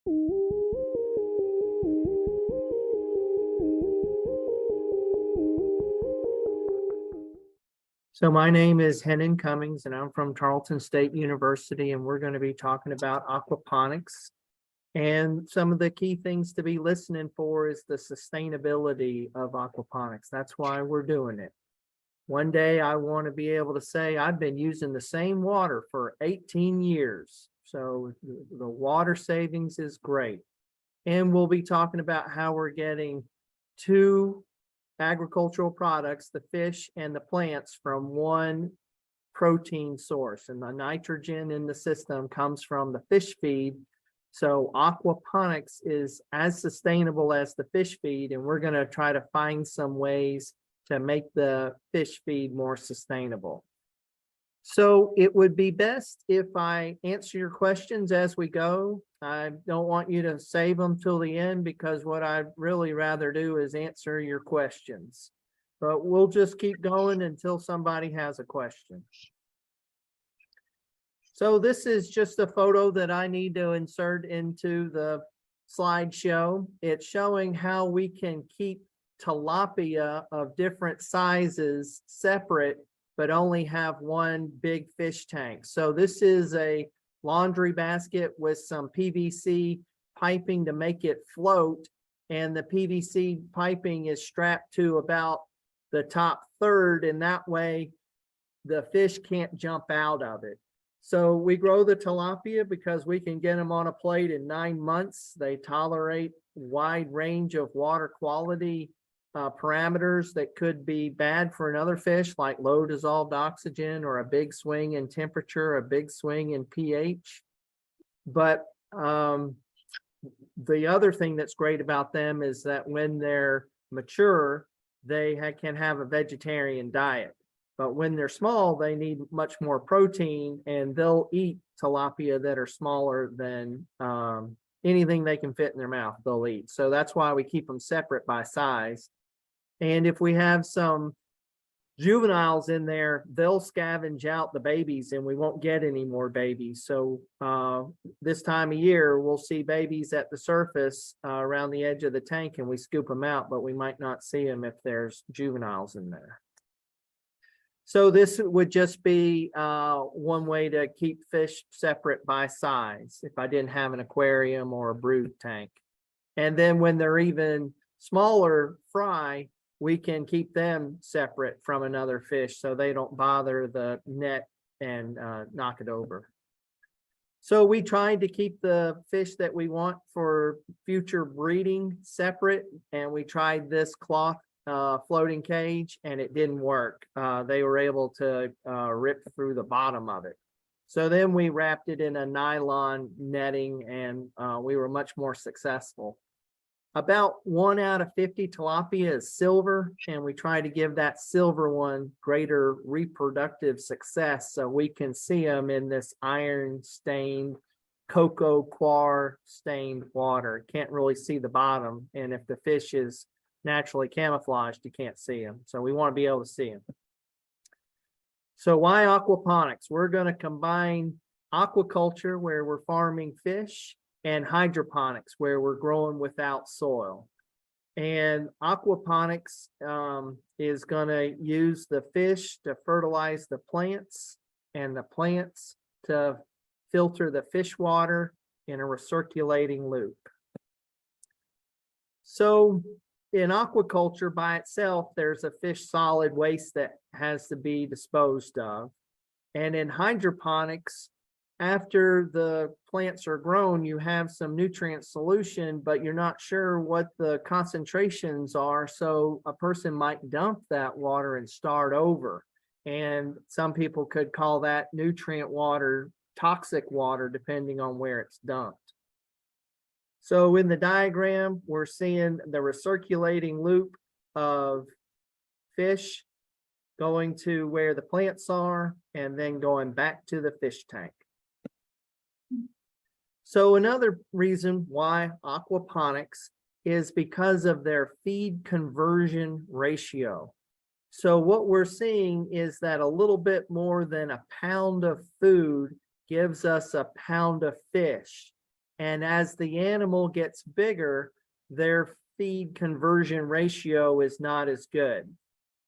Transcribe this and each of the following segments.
So my name is Hennen Cummings, and I'm from Tarleton State University, and we're going to be talking about aquaponics. And some of the key things to be listening for is the sustainability of aquaponics. That's why we're doing it. One day I want to be able to say I've been using the same water for 18 years. So the water savings is great. And we'll be talking about how we're getting two agricultural products, the fish and the plants, from one protein source. And the nitrogen in the system comes from the fish feed. So aquaponics is as sustainable as the fish feed, and we're going to try to find some ways to make the fish feed more sustainable. So it would be best if I answer your questions as we go. I don't want you to save them till the end, because what I'd really rather do is answer your questions. But we'll just keep going until somebody has a question. So this is just a photo that I need to insert into the slideshow. It's showing how we can keep tilapia of different sizes separate, but only have one big fish tank. So this is a laundry basket with some PVC piping to make it float. And the PVC piping is strapped to about the top third, and that way the fish can't jump out of it. So we grow the tilapia because we can get them on a plate in 9 months. They tolerate a wide range of water quality parameters that could be bad for another fish, like low dissolved oxygen, or a big swing in temperature, a big swing in pH. But the other thing that's great about them is that when they're mature, they can have a vegetarian diet. But when they're small, they need much more protein, and they'll eat tilapia that are smaller than anything they can fit in their mouth, they'll eat. So that's why we keep them separate by size. And if we have some juveniles in there, they'll scavenge out the babies, and we won't get any more babies. So this time of year, we'll see babies at the surface around the edge of the tank, and we scoop them out, but we might not see them if there's juveniles in there. So this would just be one way to keep fish separate by size if I didn't have an aquarium or a brood tank. And then when they're even smaller fry, we can keep them separate from another fish so they don't bother the net and knock it over. So we tried to keep the fish that we want for future breeding separate, and we tried this cloth floating cage, and it didn't work. They were able to rip through the bottom of it. So then we wrapped it in a nylon netting, and we were much more successful. About 1 out of 50 tilapia is silver, and we try to give that silver one greater reproductive success, so we can see them in this iron stained, cocoa coir stained water. Can't really see the bottom, and if the fish is naturally camouflaged, you can't see them. So we want to be able to see them. So why aquaponics? We're going to combine aquaculture, where we're farming fish, and hydroponics, where we're growing without soil. And aquaponics is going to use the fish to fertilize the plants, and the plants to filter the fish water in a recirculating loop. So in aquaculture by itself, there's a fish solid waste that has to be disposed of. And in hydroponics, after the plants are grown, you have some nutrient solution, but you're not sure what the concentrations are. So a person might dump that water and start over. And some people could call that nutrient water, toxic water, depending on where it's dumped. So in the diagram, we're seeing the recirculating loop of fish going to where the plants are, and then going back to the fish tank. So another reason why aquaponics is because of their feed conversion ratio. So what we're seeing is that a little bit more than a pound of food gives us a pound of fish. And as the animal gets bigger, their feed conversion ratio is not as good.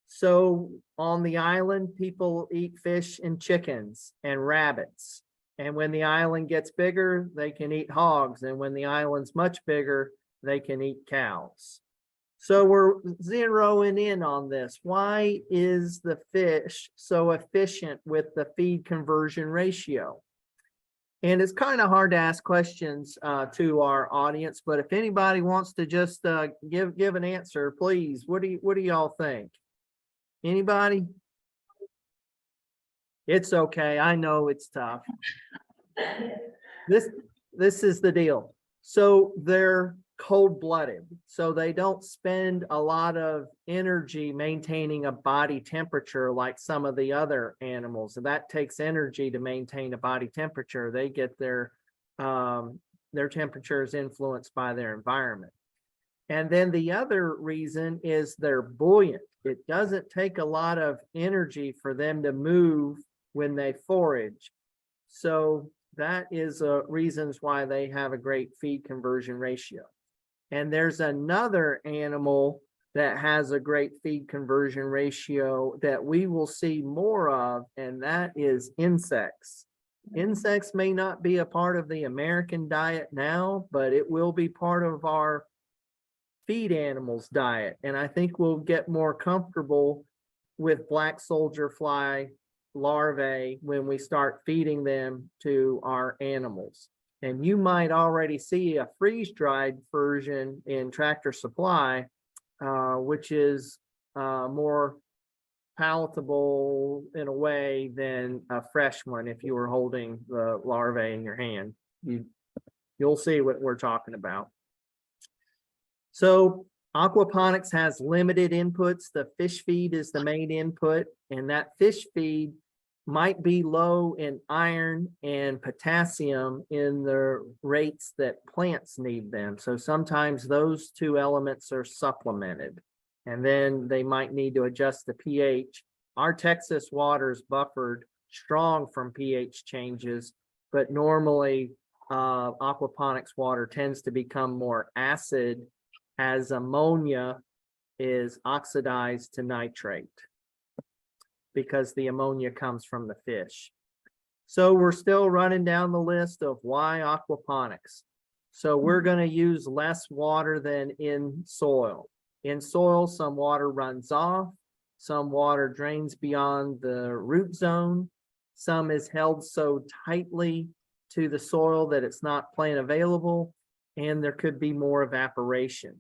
So on the island, people eat fish and chickens and rabbits. And when the island gets bigger, they can eat hogs. And when the island's much bigger, they can eat cows. So we're zeroing in on this. Why is the fish so efficient with the feed conversion ratio? And it's kind of hard to ask questions to our audience, but if anybody wants to just give an answer, please. What do y'all think? Anybody? It's okay. I know it's tough. This is the deal. So they're cold-blooded, so they don't spend a lot of energy maintaining a body temperature like some of the other animals. And that takes energy to maintain a body temperature. They get their temperatures influenced by their environment. And then the other reason is they're buoyant. It doesn't take a lot of energy for them to move when they forage. So that is reasons why they have a great feed conversion ratio. And there's another animal that has a great feed conversion ratio that we will see more of, and that is insects. Insects may not be a part of the American diet now, but it will be part of our feed animals diet. And I think we'll get more comfortable with black soldier fly larvae when we start feeding them to our animals. And you might already see a freeze-dried version in Tractor Supply, which is more palatable in a way than a fresh one. If you were holding the larvae in your hand, you'll see what we're talking about. So aquaponics has limited inputs. The fish feed is the main input, and that fish feed might be low in iron and potassium in the rates that plants need them. So sometimes those two elements are supplemented, and then they might need to adjust the pH. Our Texas water is buffered strong from pH changes, but normally aquaponics water tends to become more acid as ammonia is oxidized to nitrate, because the ammonia comes from the fish. So we're still running down the list of why aquaponics. So we're going to use less water than in soil. In soil, some water runs off, some water drains beyond the root zone, some is held so tightly to the soil that it's not plant available, and there could be more evaporation.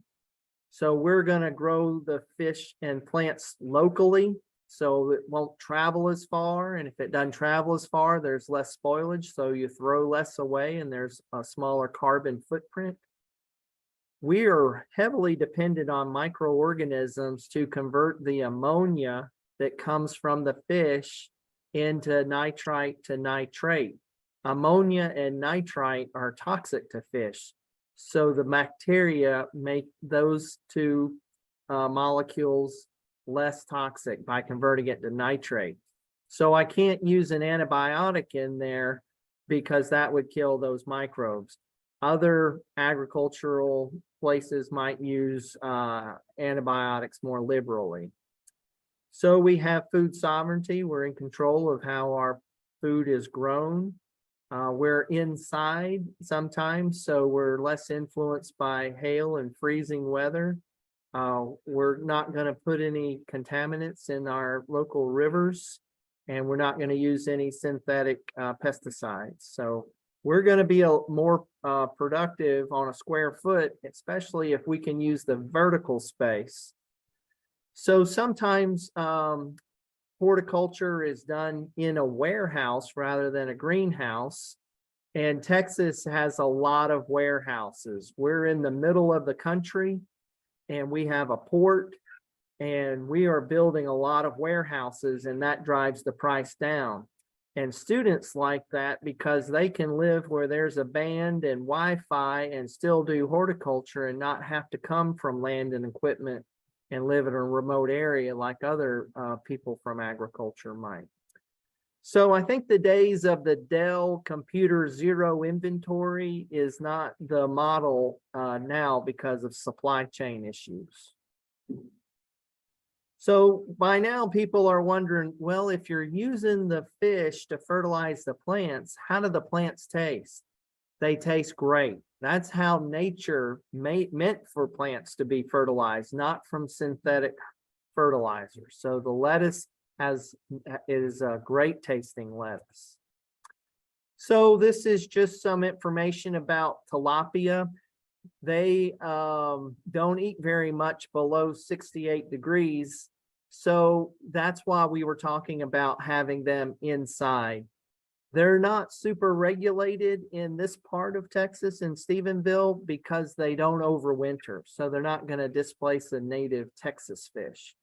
So we're going to grow the fish and plants locally, so it won't travel as far. And if it doesn't travel as far, there's less spoilage, so you throw less away and there's a smaller carbon footprint. We are heavily dependent on microorganisms to convert the ammonia that comes from the fish into nitrite to nitrate. Ammonia and nitrite are toxic to fish, so the bacteria make those two molecules less toxic by converting it to nitrate. So I can't use an antibiotic in there because that would kill those microbes. Other agricultural places might use antibiotics more liberally. So we have food sovereignty. We're in control of how our food is grown. We're inside sometimes, so we're less influenced by hail and freezing weather. We're not going to put any contaminants in our local rivers, and we're not going to use any synthetic pesticides. So we're going to be more productive on a square foot, especially if we can use the vertical space. So sometimes horticulture is done in a warehouse rather than a greenhouse. And Texas has a lot of warehouses. We're in the middle of the country, and we have a port, and we are building a lot of warehouses, and that drives the price down. And students like that because they can live where there's a band and Wi-Fi and still do horticulture and not have to come from land and equipment and live in a remote area like other people from agriculture might. So I think the days of the Dell computer zero inventory is not the model now because of supply chain issues. So by now people are wondering, well, if you're using the fish to fertilize the plants, how do the plants taste? They taste great. That's how nature meant for plants to be fertilized, not from synthetic fertilizer. So the lettuce is a great tasting lettuce. So this is just some information about tilapia. They don't eat very much below 68 degrees. So that's why we were talking about having them inside. They're not super regulated in this part of Texas in Stephenville because they don't overwinter. So they're not going to displace a native Texas fish.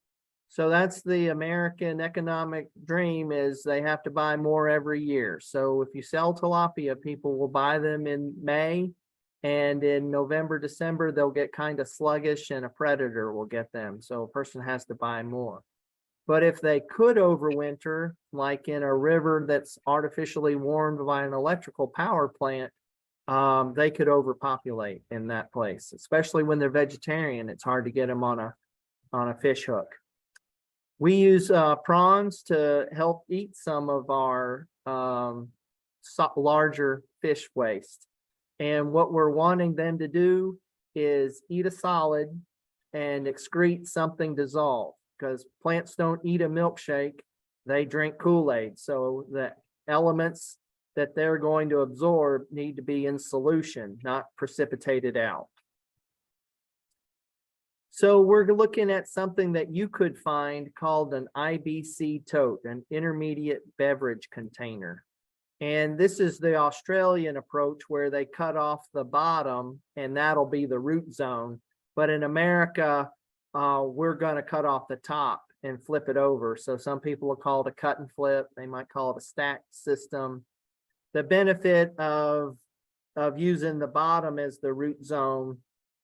So that's the American economic dream, is they have to buy more every year. So if you sell tilapia, people will buy them in May, and in November, December, they'll get kind of sluggish and a predator will get them. So a person has to buy more. But if they could overwinter, like in a river that's artificially warmed by an electrical power plant, they could overpopulate in that place, especially when they're vegetarian. It's hard to get them on a fish hook. We use prawns to help eat some of our larger fish waste. And what we're wanting them to do is eat a solid and excrete something dissolved, because plants don't eat a milkshake, they drink Kool-Aid. So the elements that they're going to absorb need to be in solution, not precipitated out. So we're looking at something that you could find called an IBC tote, an intermediate beverage container. And this is the Australian approach, where they cut off the bottom and that'll be the root zone. But in America, we're going to cut off the top and flip it over. So some people will call it a cut and flip. They might call it a stacked system. The benefit of using the bottom as the root zone,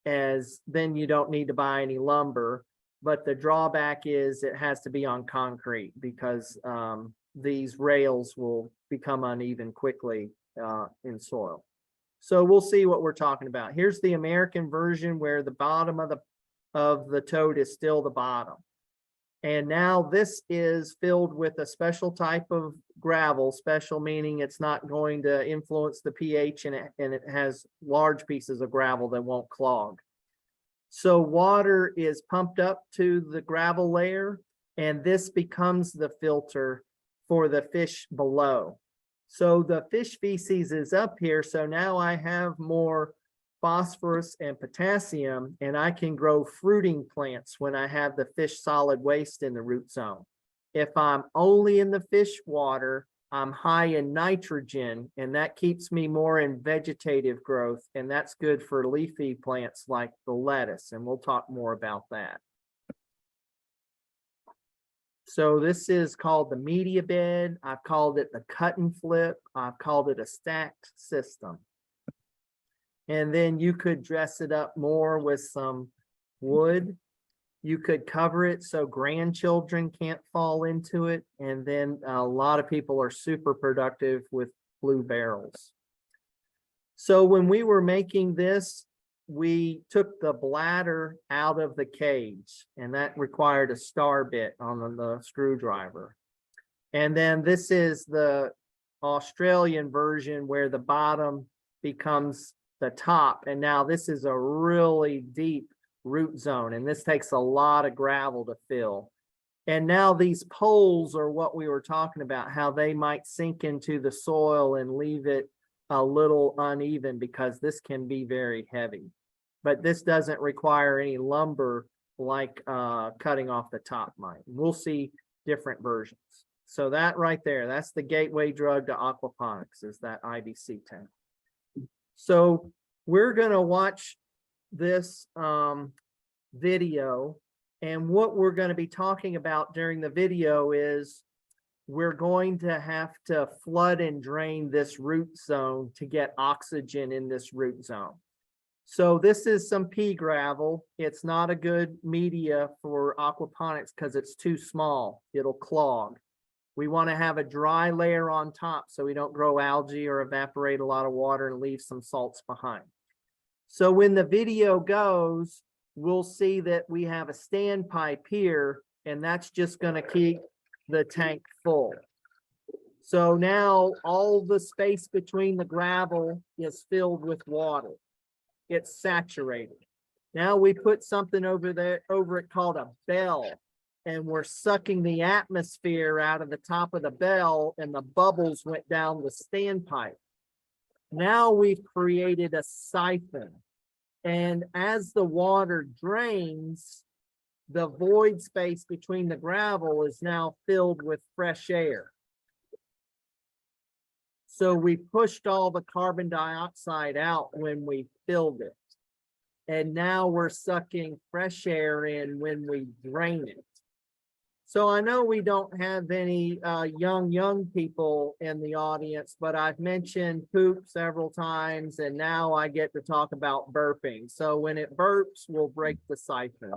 as then you don't need to buy any lumber. But the drawback is it has to be on concrete, because these rails will become uneven quickly in soil. So we'll see what we're talking about. Here's the American version, where the bottom of the tote is still the bottom. And now this is filled with a special type of gravel, special meaning it's not going to influence the pH, and it has large pieces of gravel that won't clog. So water is pumped up to the gravel layer, and this becomes the filter for the fish below. So the fish feces is up here. So now I have more phosphorus and potassium, and I can grow fruiting plants when I have the fish solid waste in the root zone. If I'm only in the fish water, I'm high in nitrogen, and that keeps me more in vegetative growth, and that's good for leafy plants like the lettuce, and we'll talk more about that. So this is called the media bed. I've called it the cut and flip. I've called it a stacked system. And then you could dress it up more with some wood. You could cover it so grandchildren can't fall into it. And then a lot of people are super productive with blue barrels. So when we were making this, we took the bladder out of the cage, and that required a star bit on the screwdriver. And then this is the Australian version, where the bottom becomes the top. And now this is a really deep root zone, and this takes a lot of gravel to fill. And now these poles are what we were talking about, how they might sink into the soil and leave it a little uneven, because this can be very heavy. But this doesn't require any lumber like cutting off the top might. We'll see different versions. So that right there, that's the gateway drug to aquaponics, is that IBC tank. So we're going to watch this video, and what we're going to be talking about during the video is we're going to have to flood and drain this root zone to get oxygen in this root zone. So this is some pea gravel. It's not a good media for aquaponics because it's too small. It'll clog. We want to have a dry layer on top so we don't grow algae or evaporate a lot of water and leave some salts behind. So when the video goes, we'll see that we have a standpipe here, and that's just going to keep the tank full. So now all the space between the gravel is filled with water. It's saturated. Now we put something over it called a bell, and we're sucking the atmosphere out of the top of the bell, and the bubbles went down the standpipe. Now we've created a siphon. And as the water drains, the void space between the gravel is now filled with fresh air. So we pushed all the carbon dioxide out when we filled it. And now we're sucking fresh air in when we drain it. So I know we don't have any young people in the audience, but I've mentioned poop several times, and now I get to talk about burping. So when it burps, we'll break the siphon.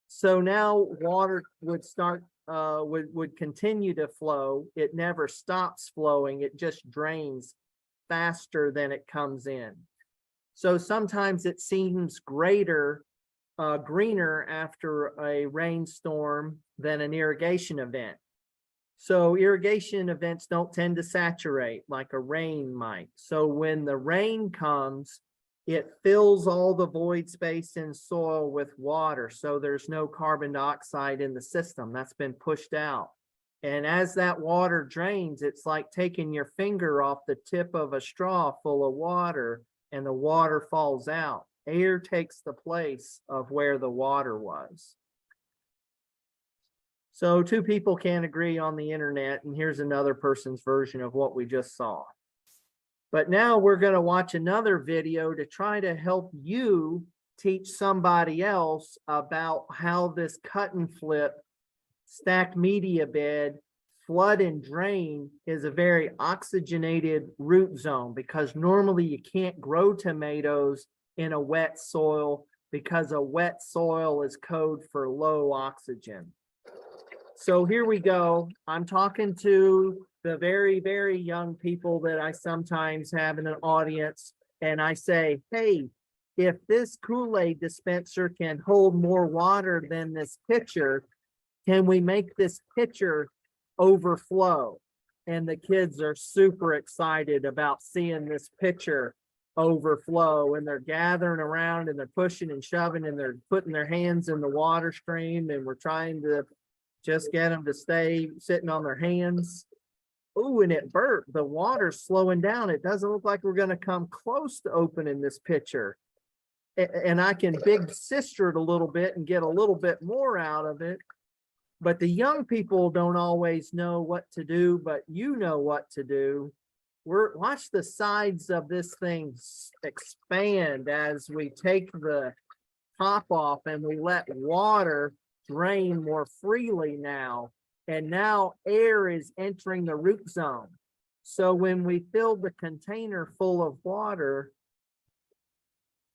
So now water would start, would continue to flow. It never stops flowing. It just drains faster than it comes in. So sometimes it seems greener after a rainstorm than an irrigation event. So irrigation events don't tend to saturate like a rain might. So when the rain comes, it fills all the void space in soil with water. So there's no carbon dioxide in the system. That's been pushed out. And as that water drains, it's like taking your finger off the tip of a straw full of water, and the water falls out. Air takes the place of where the water was. So two people can't agree on the internet, and here's another person's version of what we just saw. But now we're going to watch another video to try to help you teach somebody else about how this cut and flip stacked media bed flood and drain is a very oxygenated root zone, because normally you can't grow tomatoes in a wet soil because a wet soil is code for low oxygen. So here we go. I'm talking to the very, very young people that I sometimes have in an audience, and I say, hey, if this Kool-Aid dispenser can hold more water than this pitcher, can we make this pitcher overflow? And the kids are super excited about seeing this pitcher overflow, and they're gathering around and they're pushing and shoving and they're putting their hands in the water stream, and we're trying to just get them to stay sitting on their hands. Ooh, and it burped. The water's slowing down. It doesn't look like we're going to come close to opening this pitcher. And I can big sister it a little bit and get a little bit more out of it. But the young people don't always know what to do, but you know what to do. Watch the sides of this thing expand as we take the top off and we let water drain more freely now. And now air is entering the root zone. So when we filled the container full of water,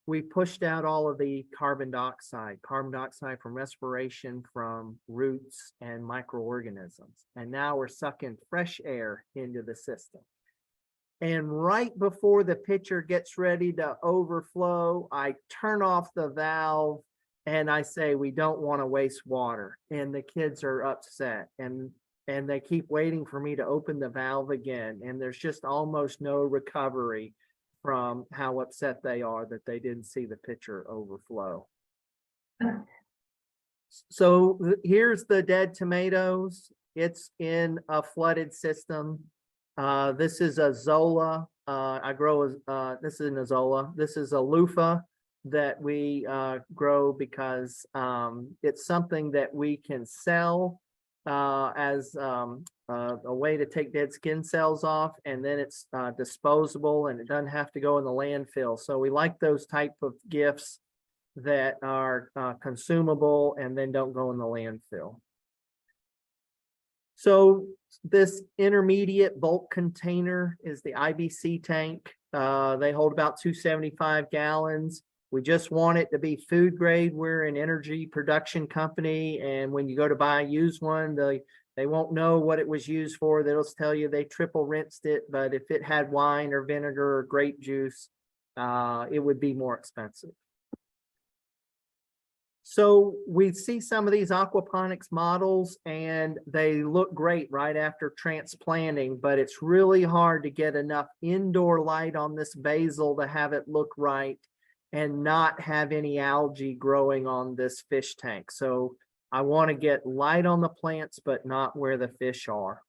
we pushed out all of the carbon dioxide from respiration from roots and microorganisms. And now we're sucking fresh air into the system. And right before the pitcher gets ready to overflow, I turn off the valve and I say, we don't want to waste water. And the kids are upset, and they keep waiting for me to open the valve again. And there's just almost no recovery from how upset they are that they didn't see the pitcher overflow. So here's the dead tomatoes. It's in a flooded system. This is a Zola. This is an Zola. This is a loofah that we grow because it's something that we can sell as a way to take dead skin cells off, and then it's disposable and it doesn't have to go in the landfill. So we like those type of gifts that are consumable and then don't go in the landfill. So this intermediate bulk container is the IBC tank. They hold about 275 gallons. We just want it to be food grade. We're an energy production company, and when you go to buy a used one, they They won't know what it was used for. They'll tell you they triple rinsed it, but if it had wine or vinegar or grape juice, it would be more expensive. So we see some of these aquaponics models and they look great right after transplanting, but it's really hard to get enough indoor light on this basil to have it look right and not have any algae growing on this fish tank. So I want to get light on the plants, but not where the fish are.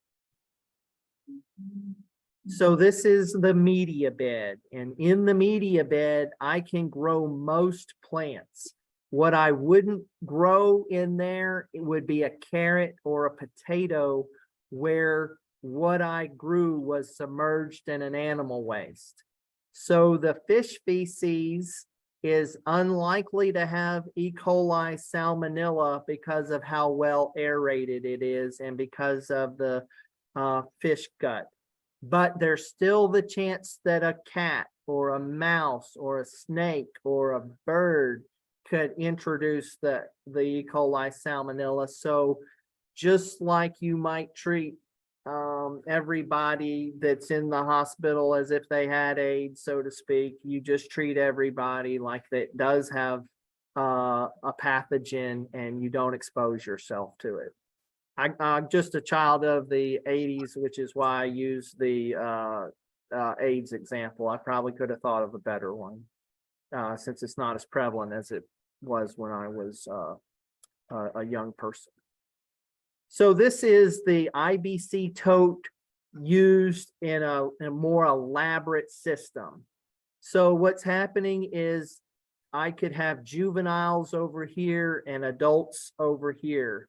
So this is the media bed, and in the media bed, I can grow most plants. What I wouldn't grow in there, it would be a carrot or a potato, where what I grew was submerged in an animal waste. So the fish feces is unlikely to have E. coli salmonella because of how well aerated it is and because of the fish gut. But there's still the chance that a cat or a mouse or a snake or a bird could introduce the E. coli salmonella. So just like you might treat everybody that's in the hospital as if they had AIDS, so to speak, you just treat everybody like that does have a pathogen and you don't expose yourself to it. I'm just a child of the 80s, which is why I use the AIDS example. I probably could have thought of a better one since it's not as prevalent as it was when I was a young person. So this is the IBC tote used in a more elaborate system. So what's happening is I could have juveniles over here and adults over here.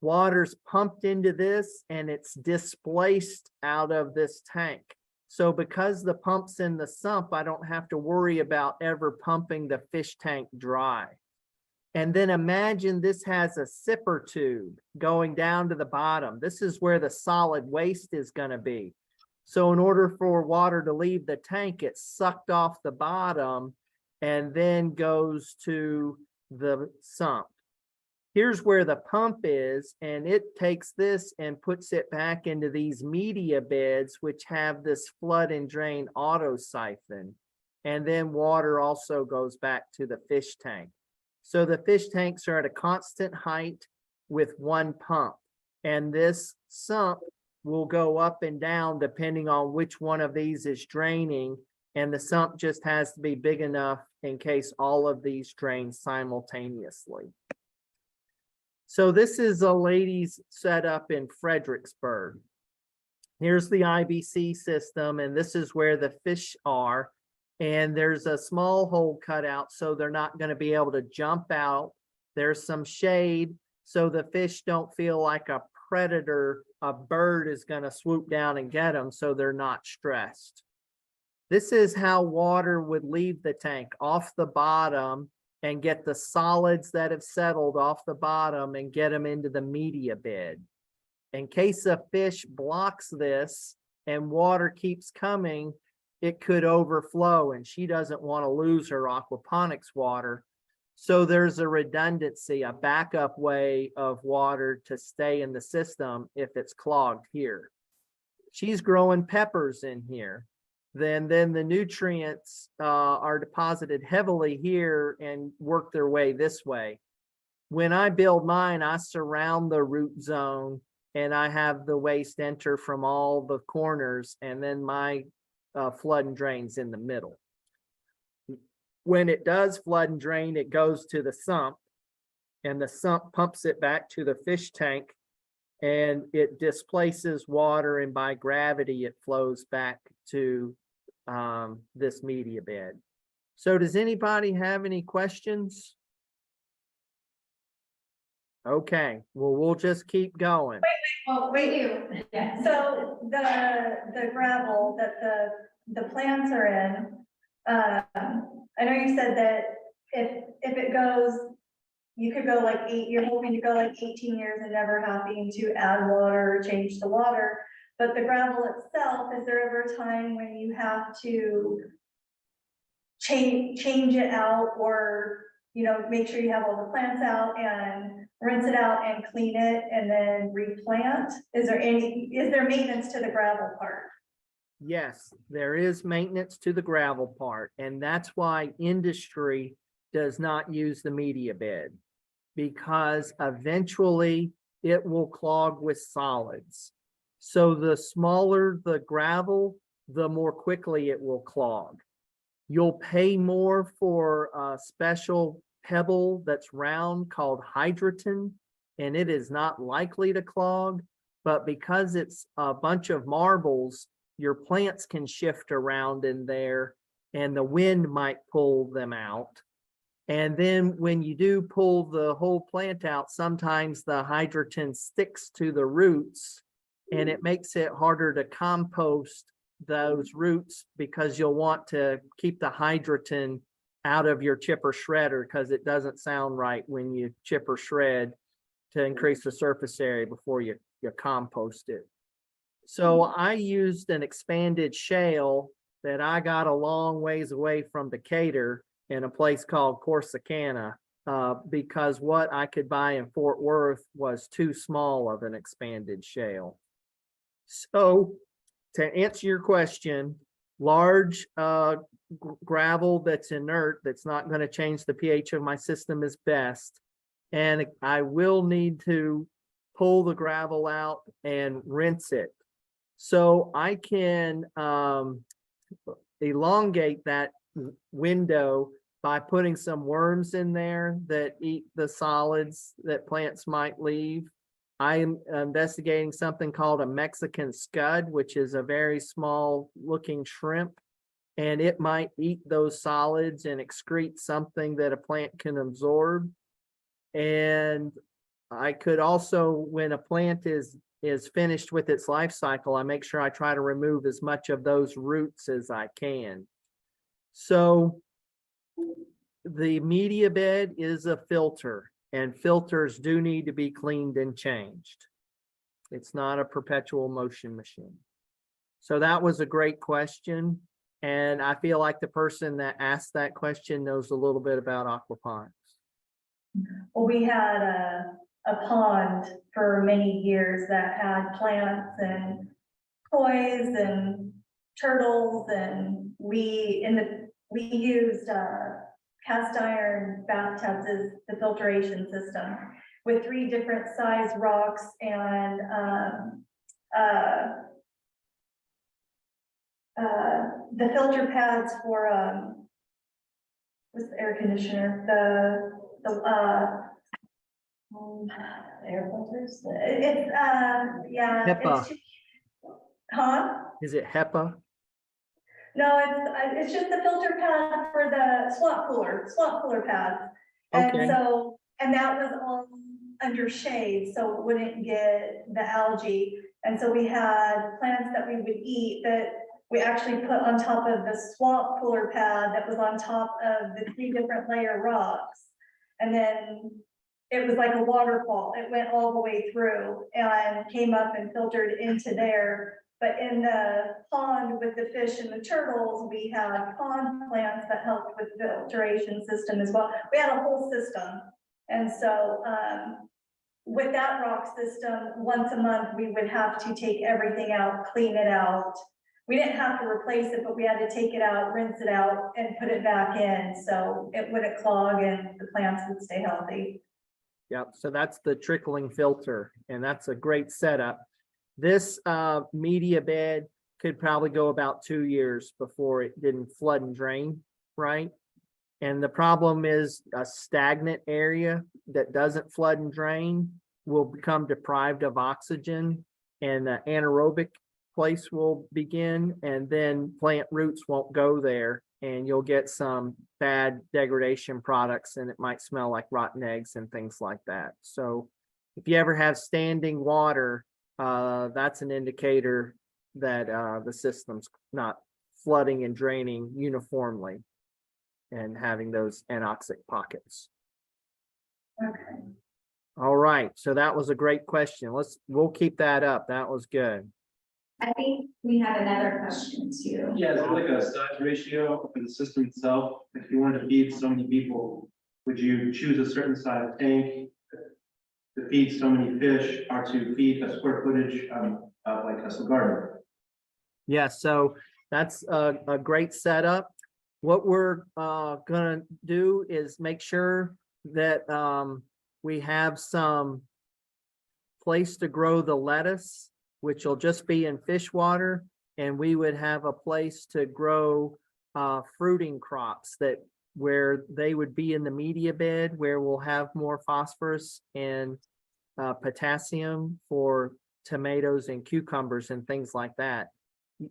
Water's pumped into this and it's displaced out of this tank. So because the pump's in the sump, I don't have to worry about ever pumping the fish tank dry. And then imagine this has a sipper tube going down to the bottom. This is where the solid waste is going to be. So in order for water to leave the tank, it's sucked off the bottom and then goes to the sump. Here's where the pump is, and it takes this and puts it back into these media beds, which have this flood and drain auto siphon. And then water also goes back to the fish tank. So the fish tanks are at a constant height with one pump, and this sump will go up and down depending on which one of these is draining, and the sump just has to be big enough in case all of these drain simultaneously. So this is a lady's setup in Fredericksburg. Here's the IBC system, and this is where the fish are. And there's a small hole cut out so they're not going to be able to jump out. There's some shade so the fish don't feel like a predator, a bird is going to swoop down and get them, so they're not stressed. This is how water would leave the tank off the bottom and get the solids that have settled off the bottom and get them into the media bed. In case a fish blocks this and water keeps coming, it could overflow, and she doesn't want to lose her aquaponics water. So there's a redundancy, a backup way of water to stay in the system if it's clogged here. She's growing peppers in here. Then the nutrients are deposited heavily here and work their way this way. When I build mine, I surround the root zone and I have the waste enter from all the corners, and then my flood and drains in the middle. When it does flood and drain, it goes to the sump, and the sump pumps it back to the fish tank, and it displaces water, and by gravity it flows back to this media bed. So does anybody have any questions? Okay, well, we'll just keep going. Wait. Yeah. So the gravel that the plants are in, I know you said that if it goes, you could go like you're hoping to go like 18 years and never having to add water or change the water. But the gravel itself, is there ever a time when you have to change it out, or make sure you have all the plants out and rinse it out and clean it and then replant? Is there maintenance to the gravel part? Yes, there is maintenance to the gravel part, and that's why industry does not use the media bed, because eventually it will clog with solids. So the smaller the gravel, the more quickly it will clog. You'll pay more for a special pebble that's round called hydroton, and it is not likely to clog, but because it's a bunch of marbles, your plants can shift around in there and the wind might pull them out. And then when you do pull the whole plant out, sometimes the hydroton sticks to the roots and it makes it harder to compost those roots, because you'll want to keep the hydroton out of your chipper shredder, because it doesn't sound right when you chip or shred, to increase the surface area before you compost it. So I used an expanded shale that I got a long ways away from Decatur in a place called Corsicana, because what I could buy in Fort Worth was too small of an expanded shale. So to answer your question, large gravel that's inert, that's not going to change the pH of my system, is best. And I will need to pull the gravel out and rinse it. So I can elongate that window by putting some worms in there that eat the solids that plants might leave. I'm investigating something called a Mexican scud, which is a very small looking shrimp, and it might eat those solids and excrete something that a plant can absorb. And I could also, when a plant is finished with its life cycle, I make sure I try to remove as much of those roots as I can. So the media bed is a filter, and filters do need to be cleaned and changed. It's not a perpetual motion machine. So that was a great question. And I feel like the person that asked that question knows a little bit about aquaponics. Well, we had a pond for many years that had plants and toys and turtles, and we used cast iron bathtubs as the filtration system, with 3 different size rocks and the filter pads for what's the air conditioner, air filters. It's yeah. HEPA. Huh? Is it HEPA? No, it's just the filter pad for the swamp cooler pads. Okay. And so, and that was all under shade, so it wouldn't get the algae. And so we had plants that we would eat that we actually put on top of the swamp cooler pad that was on top of the 3 different layer rocks. And then it was like a waterfall. It went all the way through and came up and filtered into there. But in the pond with the fish and the turtles, we had pond plants that helped with the filtration system as well. We had a whole system. And so with that rock system, once a month, we would have to take everything out, clean it out. We didn't have to replace it, but we had to take it out, rinse it out, and put it back in so it wouldn't clog and the plants would stay healthy. Yep, so that's the trickling filter, and that's a great setup. This media bed could probably go about 2 years before it didn't flood and drain, right? And the problem is a stagnant area that doesn't flood and drain will become deprived of oxygen, and the anaerobic place will begin, and then plant roots won't go there, and you'll get some bad degradation products, and it might smell like rotten eggs and things like that. So if you ever have standing water, that's an indicator that the system's not flooding and draining uniformly and having those anoxic pockets. Okay. All right, so that was a great question. We'll keep that up. That was good. I think we have another question too. Yeah, is it like a size ratio for the system itself? If you wanted to feed so many people, would you choose a certain size tank? to feed so many fish are to feed a square footage of like a garden. Yeah, so that's a great setup. What we're gonna do is make sure that we have some place to grow the lettuce, which will just be in fish water, and we would have a place to grow fruiting crops that where they would be in the media bed, where we'll have more phosphorus and potassium for tomatoes and cucumbers and things like that.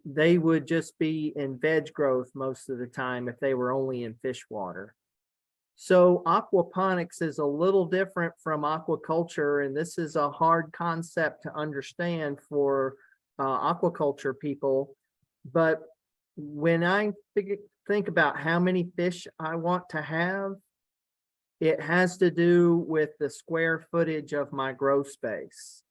They would just be in veg growth most of the time if they were only in fish water. So aquaponics is a little different from aquaculture, and this is a hard concept to understand for aquaculture people. But when I think about how many fish I want to have, it has to do with the square footage of my grow space.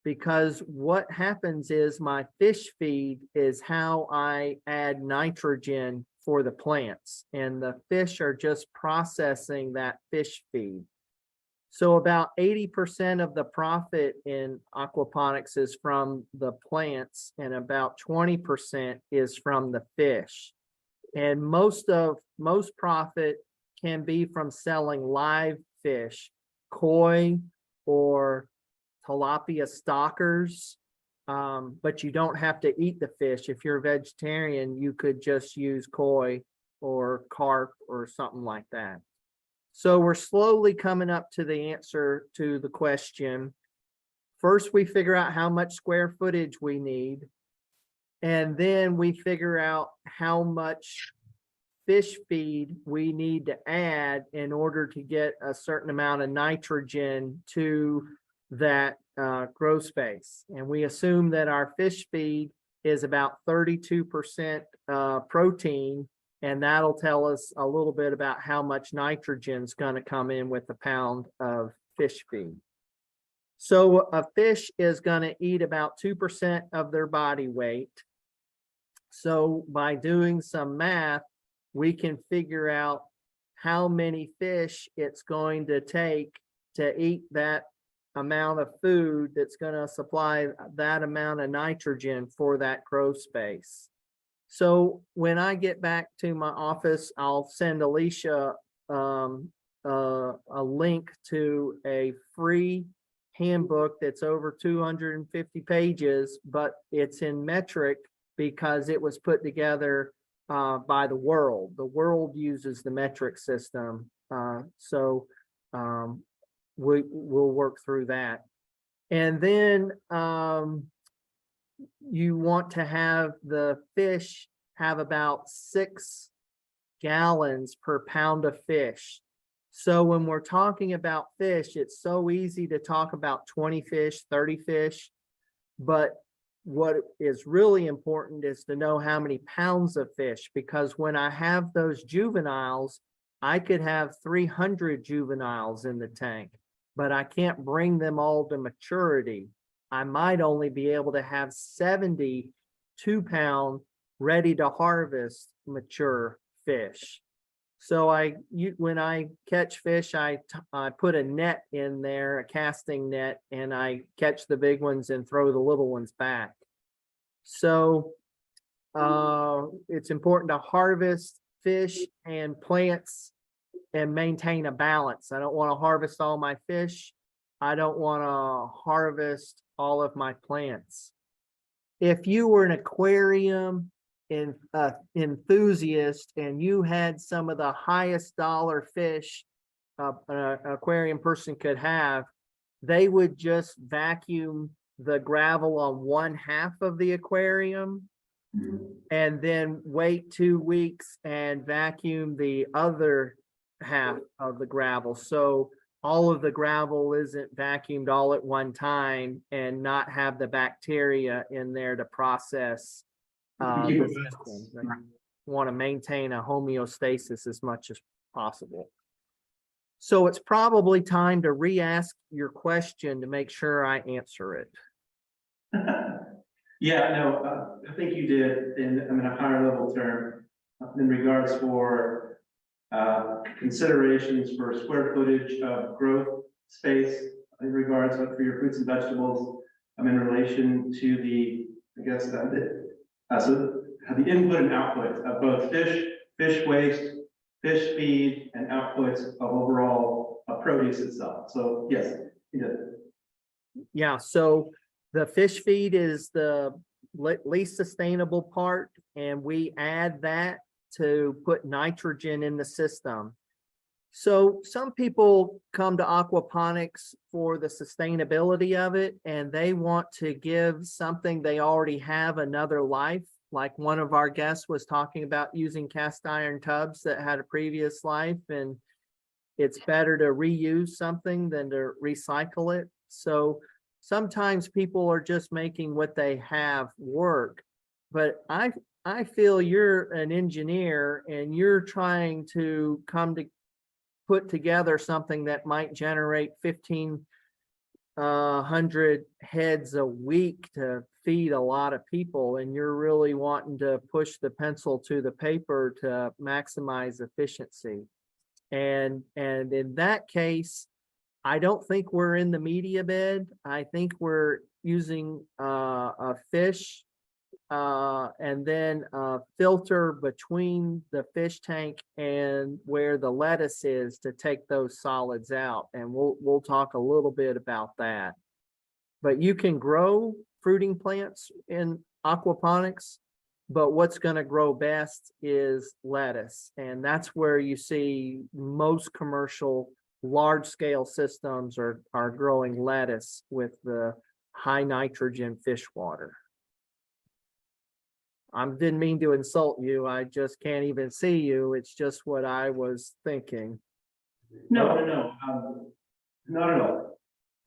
Because what happens is my fish feed is how I add nitrogen for the plants, and the fish are just processing that fish feed. So about 80% of the profit in aquaponics is from the plants, and about 20% is from the fish. And most profit can be from selling live fish, koi or tilapia stockers, but you don't have to eat the fish. If you're a vegetarian, you could just use koi or carp or something like that. So we're slowly coming up to the answer to the question. First, we figure out how much square footage we need, and then we figure out how much fish feed we need to add in order to get a certain amount of nitrogen to that grow space. And we assume that our fish feed is about 32% protein, and that'll tell us a little bit about how much nitrogen is going to come in with a pound of fish feed. So a fish is going to eat about 2% of their body weight. So by doing some math, we can figure out how many fish it's going to take to eat that amount of food that's going to supply that amount of nitrogen for that grow space. So when I get back to my office, I'll send Alicia a link to a free handbook that's over 250 pages, but it's in metric because it was put together by the world. The world uses the metric system. We'll work through that. And then you want to have the fish have about 6 gallons per pound of fish. So when we're talking about fish, it's so easy to talk about 20 fish, 30 fish, but what is really important is to know how many pounds of fish, because when I have those juveniles, I could have 300 juveniles in the tank, but I can't bring them all to maturity. I might only be able to have 70 2-pound ready to harvest mature fish. So when I catch fish, I put a net in there, a casting net, and I catch the big ones and throw the little ones back. So it's important to harvest fish and plants and maintain a balance. I don't want to harvest all my fish. I don't want to harvest all of my plants. If you were an aquarium enthusiast and you had some of the highest dollar fish an aquarium person could have, they would just vacuum the gravel on 1/2 of the aquarium and then wait 2 weeks and vacuum the other half of the gravel. So all of the gravel isn't vacuumed all at one time and not have the bacteria in there to process the system. Want to maintain a homeostasis as much as possible. So it's probably time to re-ask your question to make sure I answer it. Yeah, no, I think you did in a higher level term in regards for considerations for square footage of growth space in regards to for your fruits and vegetables, in relation to the, I guess, so the input and output of both fish waste, fish feed, and outputs of overall produce itself. So yes, you did. Yeah, so the fish feed is the least sustainable part, and we add that to put nitrogen in the system. So some people come to aquaponics for the sustainability of it, and they want to give something they already have another life. Like one of our guests was talking about using cast iron tubs that had a previous life, and it's better to reuse something than to recycle it. So sometimes people are just making what they have work, but I feel you're an engineer and you're trying to put together something that might generate 1,500 heads a week to feed a lot of people, and you're really wanting to push the pencil to the paper to maximize efficiency. And in that case, I don't think we're in the media bed. I think we're using a fish and then a filter between the fish tank and where the lettuce is to take those solids out. And we'll talk a little bit about that. But you can grow fruiting plants in aquaponics, but what's going to grow best is lettuce. And that's where you see most commercial large scale systems are growing lettuce with the high nitrogen fish water. I didn't mean to insult you. I just can't even see you. It's just what I was thinking. No, not at all.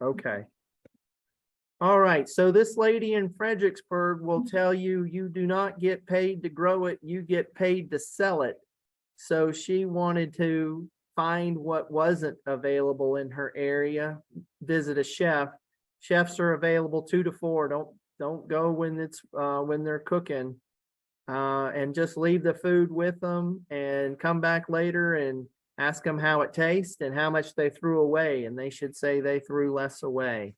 Okay. All right. So this lady in Fredericksburg will tell you, you do not get paid to grow it. You get paid to sell it. So she wanted to find what wasn't available in her area, visit a chef. Chefs are available 2 to 4. Don't go when it's when they're cooking. And just leave the food with them and come back later and ask them how it tastes and how much they threw away. And they should say they threw less away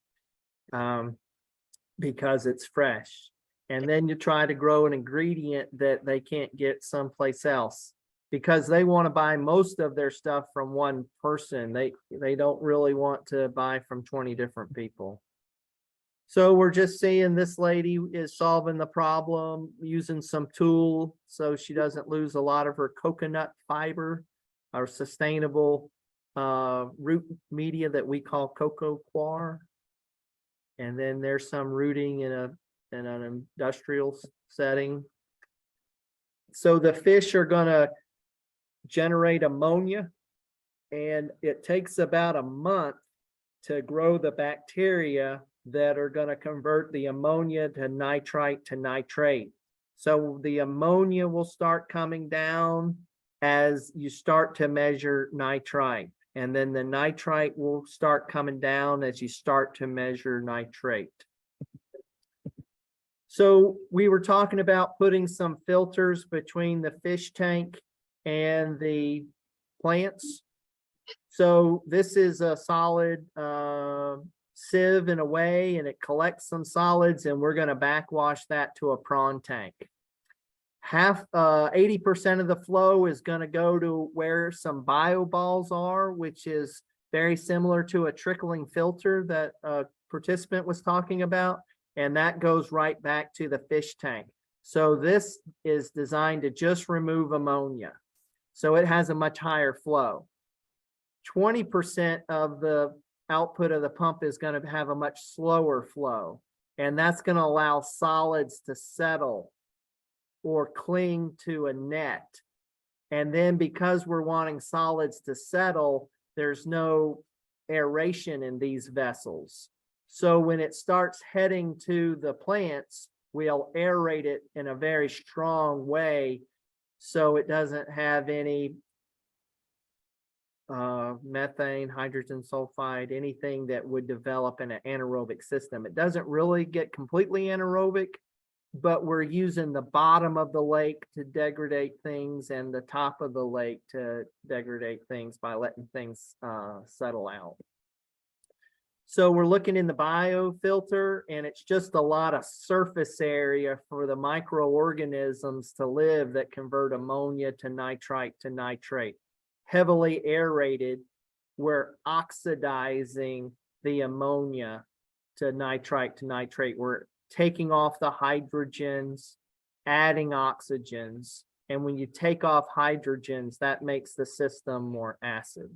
because it's fresh. And then you try to grow an ingredient that they can't get someplace else because they want to buy most of their stuff from one person. They don't really want to buy from 20 different people. So we're just seeing this lady is solving the problem using some tool so she doesn't lose a lot of her coconut fiber, our sustainable root media that we call cocoa coir. And then there's some rooting in an industrial setting. So the fish are going to generate ammonia, and it takes about a month to grow the bacteria that are going to convert the ammonia to nitrite to nitrate. So the ammonia will start coming down as you start to measure nitrite. And then the nitrite will start coming down as you start to measure nitrate. So we were talking about putting some filters between the fish tank and the plants. So this is a solid sieve in a way, and it collects some solids, and we're going to backwash that to a prawn tank. 80% of the flow is going to go to where some bio balls are, which is very similar to a trickling filter that a participant was talking about, and that goes right back to the fish tank. So this is designed to just remove ammonia, so it has a much higher flow. 20% of the output of the pump is going to have a much slower flow, and that's going to allow solids to settle or cling to a net. And then because we're wanting solids to settle, there's no aeration in these vessels. So when it starts heading to the plants, we'll aerate it in a very strong way so it doesn't have any methane, hydrogen sulfide, anything that would develop in an anaerobic system. It doesn't really get completely anaerobic, but we're using the bottom of the lake to degrade things and the top of the lake to degrade things by letting things settle out. So we're looking in the biofilter, and it's just a lot of surface area for the microorganisms to live that convert ammonia to nitrite to nitrate. Heavily aerated, we're oxidizing the ammonia to nitrite. We're taking off the hydrogens, adding oxygens. And when you take off hydrogens, that makes the system more acid.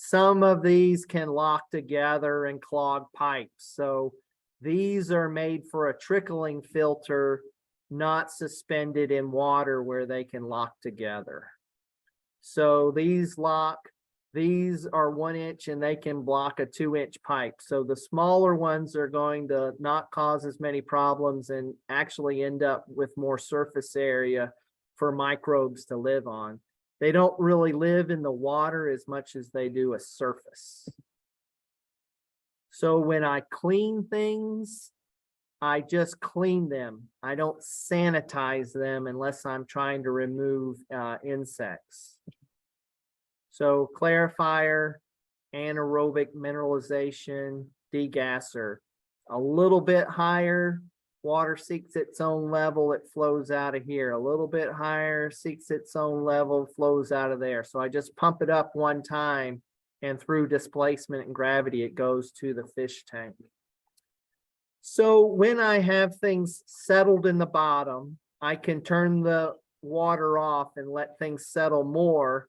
Some of these can lock together and clog pipes. So these are made for a trickling filter, not suspended in water where they can lock together. So these are 1 inch and they can block a 2-inch pipe. So the smaller ones are going to not cause as many problems and actually end up with more surface area for microbes to live on. They don't really live in the water as much as they do a surface. So when I clean things, I just clean them. I don't sanitize them unless I'm trying to remove insects. So clarifier, anaerobic mineralization, degasser. A little bit higher, water seeks its own level, it flows out of here. A little bit higher, seeks its own level, flows out of there. So I just pump it up one time, and through displacement and gravity, it goes to the fish tank. So when I have things settled in the bottom, I can turn the water off and let things settle more.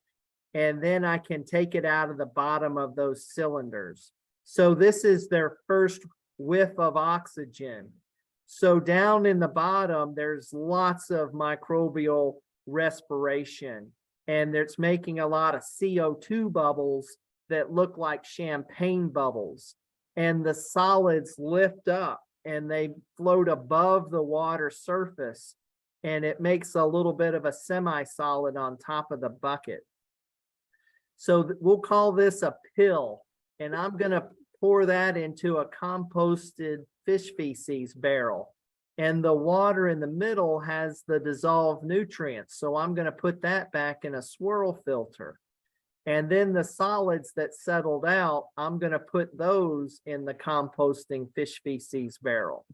And then I can take it out of the bottom of those cylinders. So this is their first whiff of oxygen. So down in the bottom, there's lots of microbial respiration, and it's making a lot of CO2 bubbles that look like champagne bubbles. And the solids lift up and they float above the water surface, and it makes a little bit of a semi-solid on top of the bucket. So we'll call this a pill, and I'm going to pour that into a composted fish feces barrel. And the water in the middle has the dissolved nutrients. So I'm going to put that back in a swirl filter. And then the solids that settled out, I'm going to put those in the composting fish feces barrel.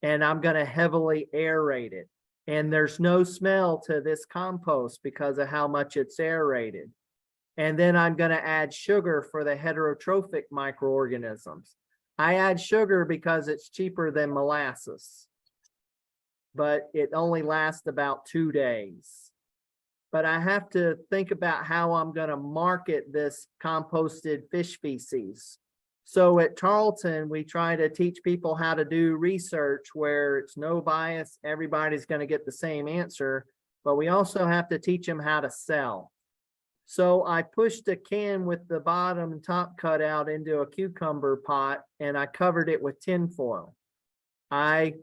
And I'm going to heavily aerate it. And there's no smell to this compost because of how much it's aerated. And then I'm going to add sugar for the heterotrophic microorganisms. I add sugar because it's cheaper than molasses, but it only lasts about 2 days. But I have to think about how I'm going to market this composted fish feces. So at Tarleton, we try to teach people how to do research where it's no bias, everybody's going to get the same answer, but we also have to teach them how to sell. So I pushed a can with the bottom and top cut out into a cucumber pot, and I covered it with tin foil. I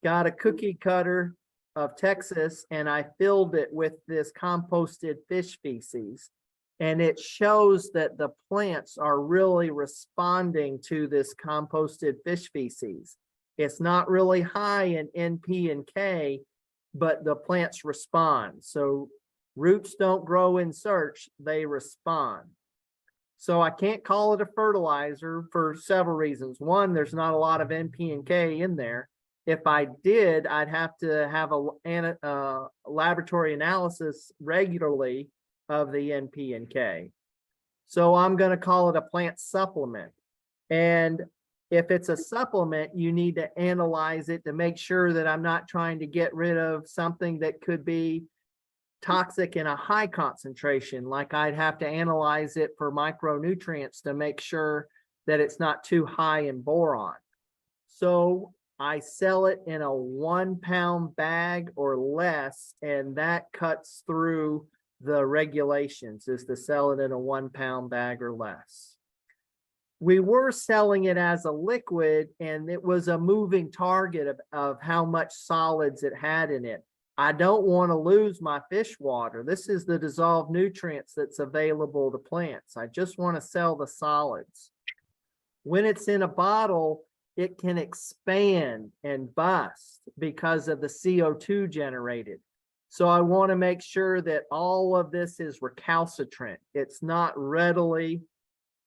got a cookie cutter of Texas and I filled it with this composted fish feces. And it shows that the plants are really responding to this composted fish feces. It's not really high in NP and K, but the plants respond. So roots don't grow in search, they respond. So I can't call it a fertilizer for several reasons. One, there's not a lot of NP and K in there. If I did, I'd have to have a laboratory analysis regularly of the NP and K. So I'm going to call it a plant supplement. And if it's a supplement, you need to analyze it to make sure that I'm not trying to get rid of something that could be toxic in a high concentration. Like I'd have to analyze it for micronutrients to make sure that it's not too high in boron. So I sell it in a 1 pound bag or less, and that cuts through the regulations, is to sell it in a 1 pound bag or less. We were selling it as a liquid, and it was a moving target of how much solids it had in it. I don't want to lose my fish water. This is the dissolved nutrients that's available to plants. I just want to sell the solids. When it's in a bottle, it can expand and bust because of the CO2 generated. So I want to make sure that all of this is recalcitrant. It's not readily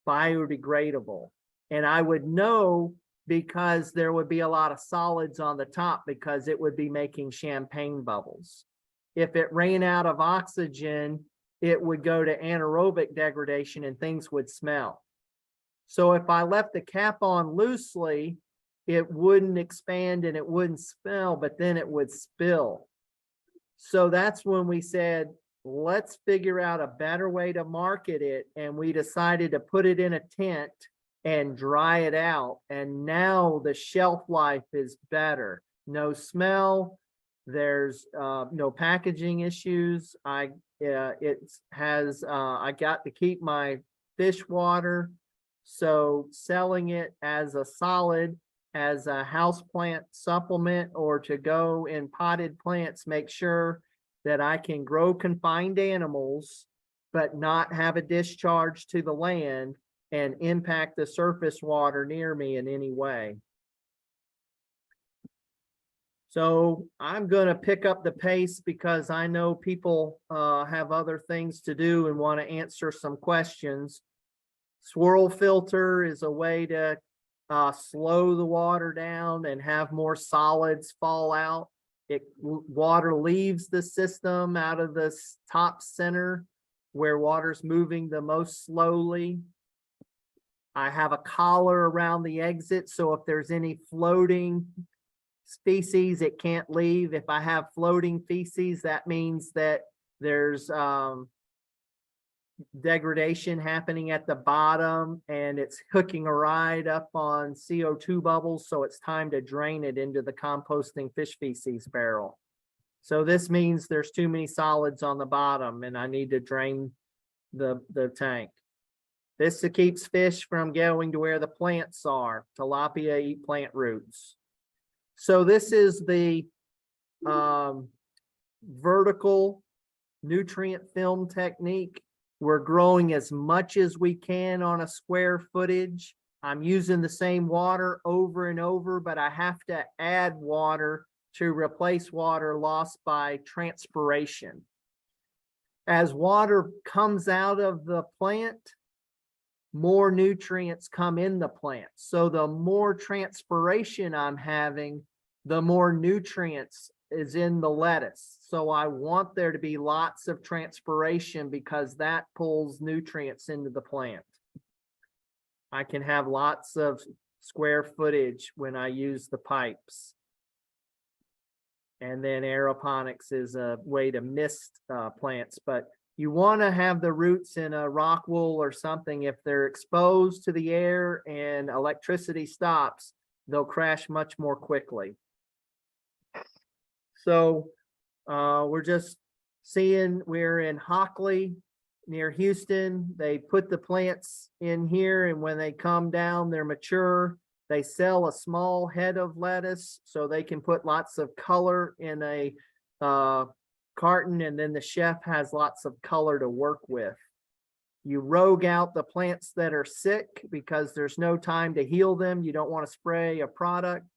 biodegradable. And I would know because there would be a lot of solids on the top because it would be making champagne bubbles. If it ran out of oxygen, it would go to anaerobic degradation and things would smell. So if I left the cap on loosely, it wouldn't expand and it wouldn't smell, but then it would spill. So that's when we said, let's figure out a better way to market it. And we decided to put it in a tent and dry it out. And now the shelf life is better. No smell. There's no packaging issues. I got to keep my fish water. So selling it as a solid, as a houseplant supplement, or to go in potted plants, make sure that I can grow confined animals, but not have a discharge to the land and impact the surface water near me in any way. So I'm going to pick up the pace because I know people have other things to do and want to answer some questions. Swirl filter is a way to slow the water down and have more solids fall out. Water leaves the system out of the top center where water's moving the most slowly. I have a collar around the exit, so if there's any floating species, it can't leave. If I have floating feces, that means that there's degradation happening at the bottom and it's hooking a ride up on CO2 bubbles, so it's time to drain it into the composting fish feces barrel. So this means there's too many solids on the bottom and I need to drain the tank. This keeps fish from going to where the plants are. Tilapia eat plant roots. So this is the vertical nutrient film technique. We're growing as much as we can on a square footage. I'm using the same water over and over, but I have to add water to replace water lost by transpiration. As water comes out of the plant, more nutrients come in the plant. So the more transpiration I'm having, the more nutrients is in the lettuce. So I want there to be lots of transpiration because that pulls nutrients into the plant. I can have lots of square footage when I use the pipes. And then aeroponics is a way to mist plants, but you want to have the roots in a rock wool or something. If they're exposed to the air and electricity stops, they'll crash much more quickly. So we're just seeing, we're in Hockley near Houston. They put the plants in here, and when they come down, they're mature. They sell a small head of lettuce so they can put lots of color in a carton, and then the chef has lots of color to work with. You rogue out the plants that are sick because there's no time to heal them. You don't want to spray a product.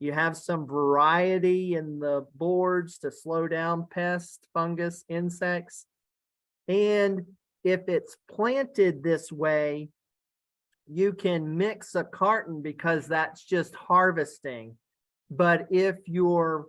You have some variety in the boards to slow down pests, fungus, insects. And if it's planted this way, you can mix a carton because that's just harvesting. But if you're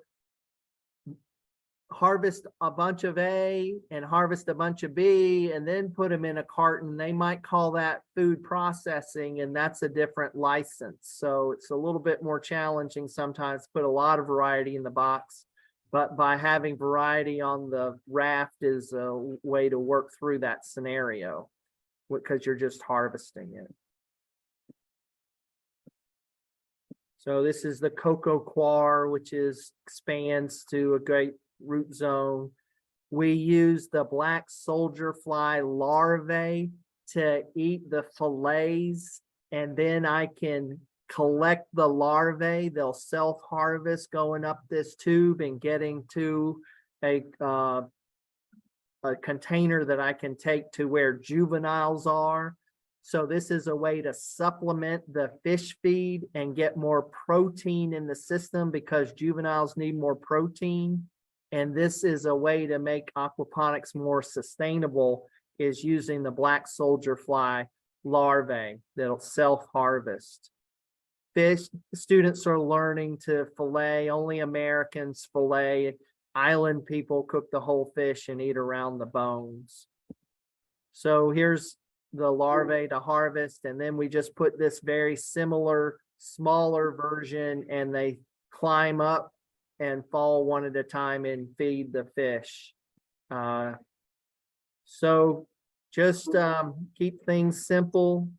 harvest a bunch of A and harvest a bunch of B and then put them in a carton, they might call that food processing, and that's a different license. So it's a little bit more challenging sometimes to put a lot of variety in the box, but by having variety on the raft is a way to work through that scenario because you're just harvesting it. So this is the cocoa coir, which expands to a great root zone. We use the black soldier fly larvae to eat the fillets, and then I can collect the larvae. They'll self-harvest going up this tube and getting to a container that I can take to where juveniles are. So this is a way to supplement the fish feed and get more protein in the system because juveniles need more protein. And this is a way to make aquaponics more sustainable, is using the black soldier fly larvae that'll self-harvest. Fish students are learning to fillet. Only Americans fillet. Island people cook the whole fish and eat around the bones. So here's the larvae to harvest, and then we just put this very similar, smaller version, and they climb up and fall one at a time and feed the fish. So just keep things simple.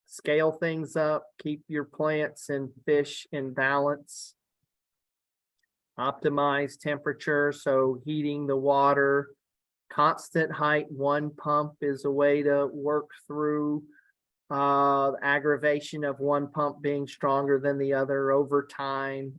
Scale things up, keep your plants and fish in balance. Optimize temperature, so heating the water. Constant height, one pump is a way to work through aggravation of one pump being stronger than the other over time.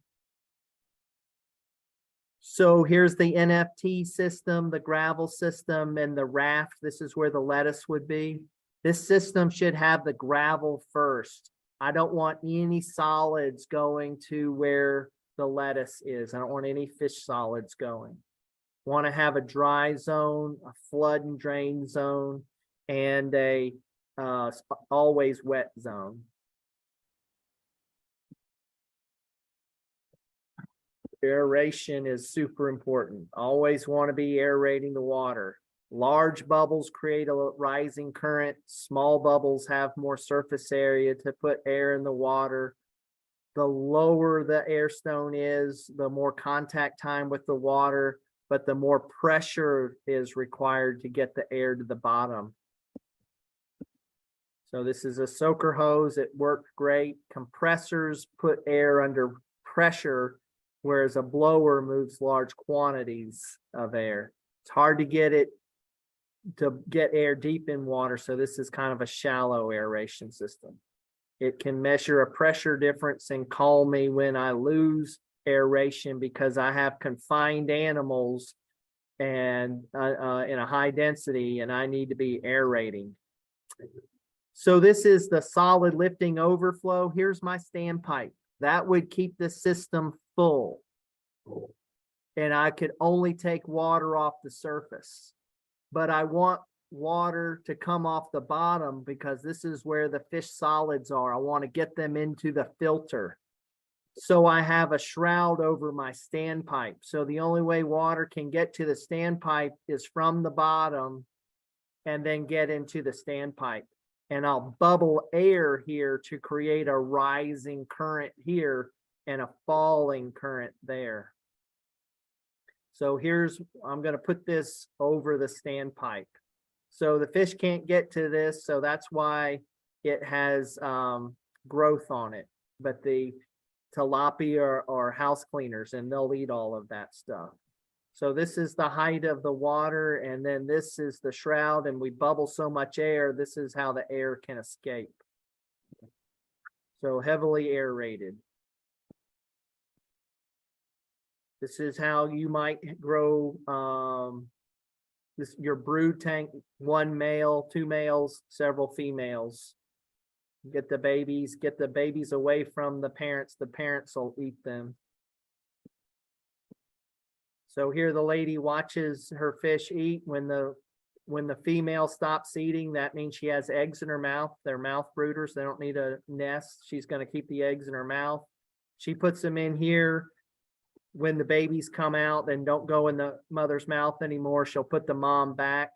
So here's the NFT system, the gravel system, and the raft. This is where the lettuce would be. This system should have the gravel first. I don't want any solids going to where the lettuce is. I don't want any fish solids going. Want to have a dry zone, a flood and drain zone, and a always wet zone. Aeration is super important. Always want to be aerating the water. Large bubbles create a rising current. Small bubbles have more surface area to put air in the water. The lower the air stone is, the more contact time with the water, but the more pressure is required to get the air to the bottom. So this is a soaker hose. It worked great. Compressors put air under pressure, whereas a blower moves large quantities of air. It's hard to get it to get air deep in water, so this is kind of a shallow aeration system. It can measure a pressure difference and call me when I lose aeration because I have confined animals and in a high density, and I need to be aerating. So this is the solid lifting overflow. Here's my standpipe. That would keep the system full. And I could only take water off the surface. But I want water to come off the bottom because this is where the fish solids are. I want to get them into the filter. So I have a shroud over my standpipe. So the only way water can get to the standpipe is from the bottom and then get into the standpipe. And I'll bubble air here to create a rising current here and a falling current there. So I'm going to put this over the standpipe. So the fish can't get to this, so that's why it has growth on it. But the tilapia are house cleaners, and they'll eat all of that stuff. So this is the height of the water, and then this is the shroud, and we bubble so much air, this is how the air can escape. So heavily aerated. This is how you might grow your brood tank, one male, two males, several females. Get the babies away from the parents will eat them. So here the lady watches her fish eat. When the female stops eating, that means she has eggs in her mouth. They're mouth brooders. They don't need a nest. She's going to keep the eggs in her mouth. She puts them in here. When the babies come out and don't go in the mother's mouth anymore, she'll put the mom back,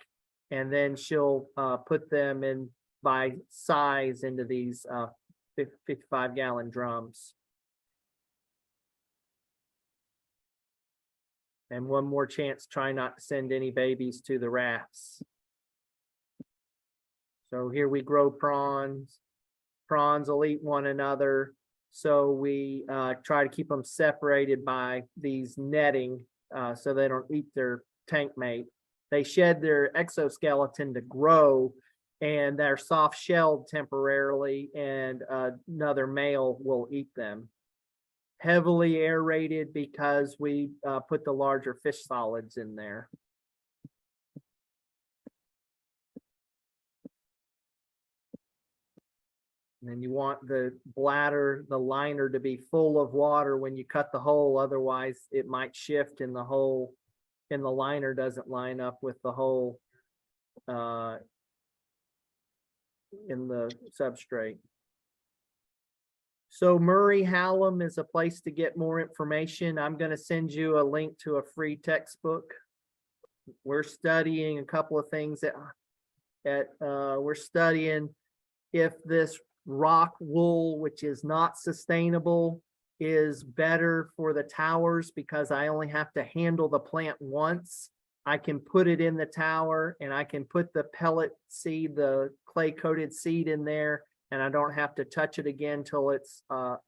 and then she'll put them in by size into these 55-gallon drums. And one more chance, try not to send any babies to the rafts. So here we grow prawns. Prawns will eat one another. So we try to keep them separated by these netting so they don't eat their tank mate. They shed their exoskeleton to grow, and they're soft-shelled temporarily, and another male will eat them. Heavily aerated because we put the larger fish solids in there. And then you want the bladder, the liner, to be full of water when you cut the hole. Otherwise, it might shift and the hole in the liner doesn't line up with the hole in the substrate. So Murray Hallam is a place to get more information. I'm going to send you a link to a free textbook. We're studying a couple of things we're studying if this rock wool, which is not sustainable, is better for the towers because I only have to handle the plant once. I can put it in the tower and I can put the pellet seed, the clay coated seed in there, and I don't have to touch it again till it's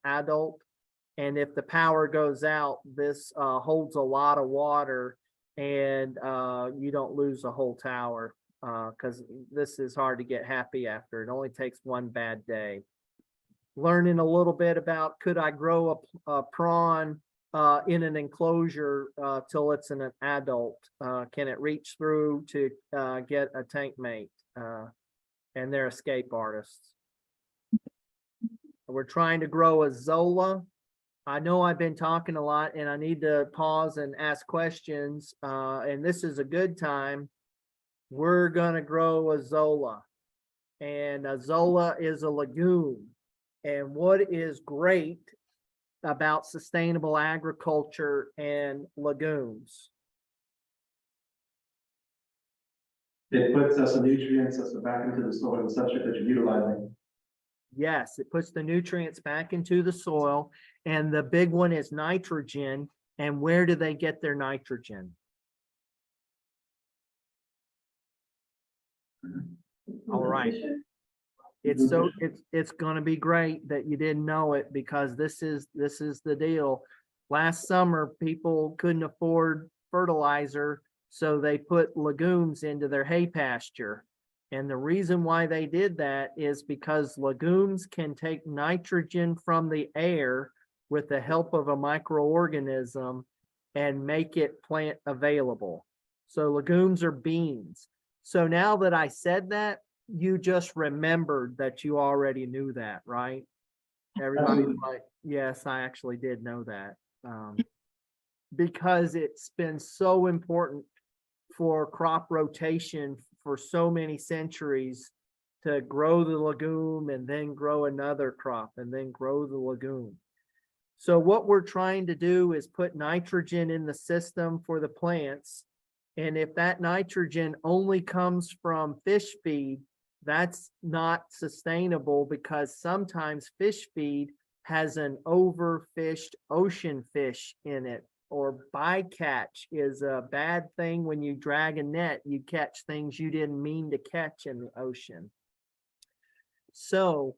adult. And if the power goes out, this holds a lot of water and you don't lose the whole tower because this is hard to get happy after. It only takes one bad day. Learning a little bit about could I grow a prawn in an enclosure till it's an adult? Can it reach through to get a tank mate? And they're escape artists. We're trying to grow a Zola. I know I've been talking a lot and I need to pause and ask questions. And this is a good time. We're going to grow a Zola. And a Zola is a legume. And what is great about sustainable agriculture and legumes? It puts us nutrients us back into the soil and substrate that you're utilizing. Yes, it puts the nutrients back into the soil. And the big one is nitrogen. And where do they get their nitrogen? All right. It's going to be great that you didn't know it because this is the deal. Last summer, people couldn't afford fertilizer, so they put legumes into their hay pasture. And the reason why they did that is because legumes can take nitrogen from the air with the help of a microorganism and make it plant available. So legumes are beans. So now that I said that, you just remembered that you already knew that, right? Everybody's like, yes, I actually did know that. Because it's been so important for crop rotation for so many centuries to grow the legume and then grow another crop and then grow the legume. So what we're trying to do is put nitrogen in the system for the plants. And if that nitrogen only comes from fish feed, that's not sustainable because sometimes fish feed has an overfished ocean fish in it, or bycatch is a bad thing. When you drag a net, you catch things you didn't mean to catch in the ocean. So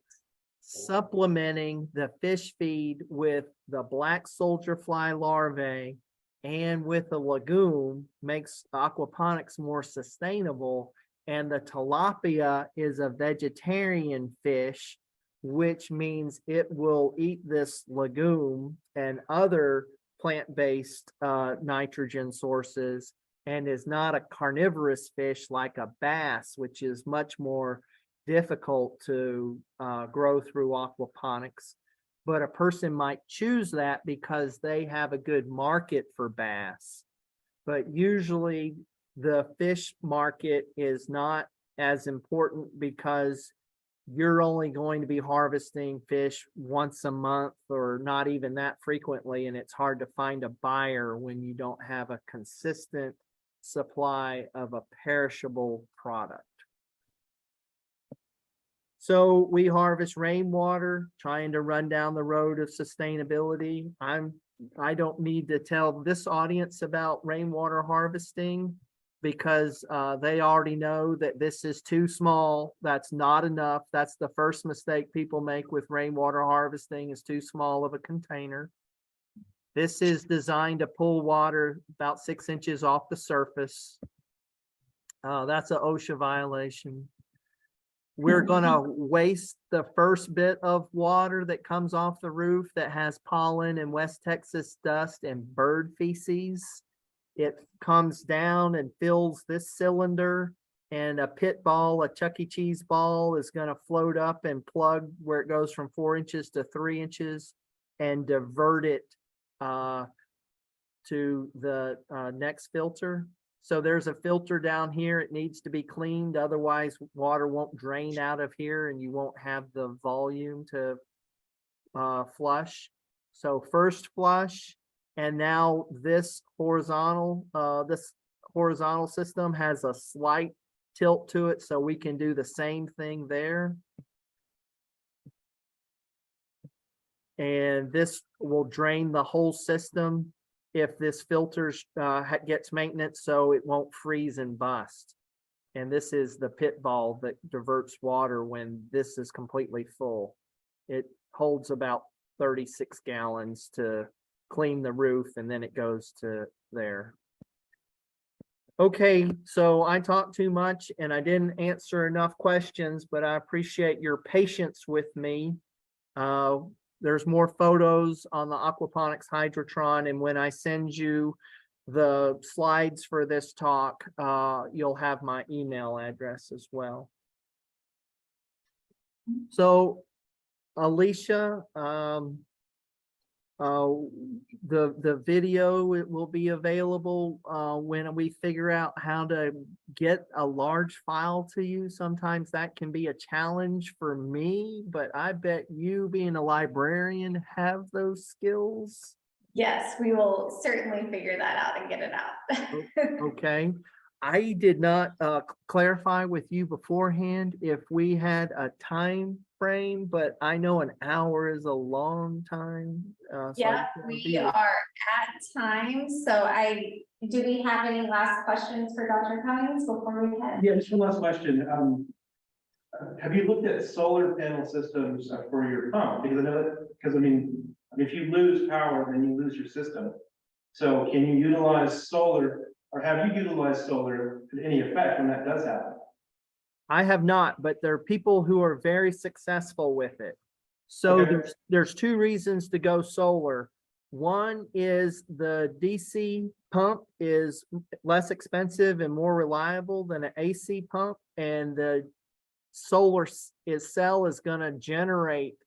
supplementing the fish feed with the black soldier fly larvae and with the legume makes aquaponics more sustainable. And the tilapia is a vegetarian fish, which means it will eat this legume and other plant-based nitrogen sources and is not a carnivorous fish like a bass, which is much more difficult to grow through aquaponics. But a person might choose that because they have a good market for bass. But usually the fish market is not as important because you're only going to be harvesting fish once a month or not even that frequently. And it's hard to find a buyer when you don't have a consistent supply of a perishable product. So we harvest rainwater, trying to run down the road of sustainability. I don't need to tell this audience about rainwater harvesting because they already know that this is too small. That's not enough. That's the first mistake people make with rainwater harvesting, is too small of a container. This is designed to pull water about 6 inches off the surface. That's an OSHA violation. We're gonna waste the first bit of water that comes off the roof that has pollen and West Texas dust and bird feces. It comes down and fills this cylinder, and a pit ball, a Chuck E. Cheese ball, is gonna float up and plug where it goes from 4 inches to 3 inches and divert it to the next filter. So there's a filter down here. It needs to be cleaned. Otherwise, water won't drain out of here and you won't have the volume to flush. So first flush, and now this horizontal system has a slight tilt to it, so we can do the same thing there. And this will drain the whole system if this filters gets maintenance, so it won't freeze and bust. And this is the pit ball that diverts water when this is completely full. It holds about 36 gallons to clean the roof, and then it goes to there. Okay, so I talked too much and I didn't answer enough questions, but I appreciate your patience with me. There's more photos on the Aquaponics Hydrotron, and when I send you the slides for this talk, you'll have my email address as well. So, Alicia, the video, it will be available when we figure out how to get a large file to you. Sometimes that can be a challenge for me, but I bet you, being a librarian, have those skills. Yes, we will certainly figure that out and get it out. Okay. I did not clarify with you beforehand if we had a time frame, but I know an hour is a long time. So Yeah, I we be- are at time, so do we have any last questions for Dr. Cummings before we head? Yeah, just one last question. Have you looked at solar panel systems for your pump? Because I know that, because I mean, if you lose power, then you lose your system. So can you utilize solar, or have you utilized solar to any effect when that does happen? I have not, but there are people who are very successful with it. So Okay. there's two reasons to go solar. One is the DC pump is less expensive and more reliable than an AC pump, and the solar cell is going to generate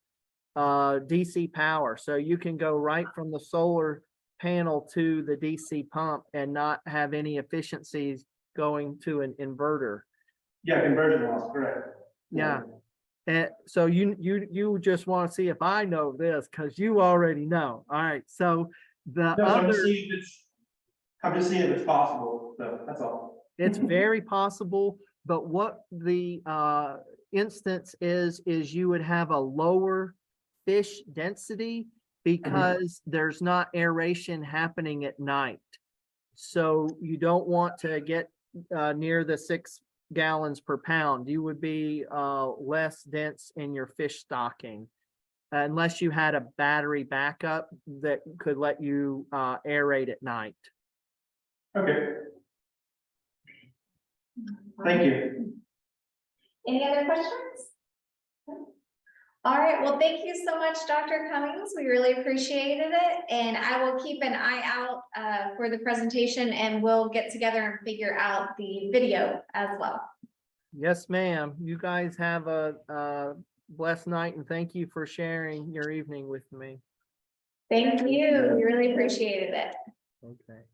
DC power. So you can go right from the solar panel to the DC pump and not have any efficiencies going to an inverter. Yeah, conversion loss, correct. Yeah. And so you just want to see if I know this, because you already know. All right. So the No, so I'm other, just seeing if it's possible, so that's all. it's very possible, but what the instance is you would have a lower fish density because there's not aeration happening at night. So you don't want to get near the 6 gallons per pound. You would be less dense in your fish stocking unless you had a battery backup that could let you aerate at night. Okay, thank you. Any other questions? All right, well, thank you so much, Dr. Cummings. We really appreciated it. And I will keep an eye out for the presentation, and we'll get together and figure out the video as well. Yes, ma'am. You guys have a blessed night, and thank you for sharing your evening with me. Thank you. We really appreciated it. Okay.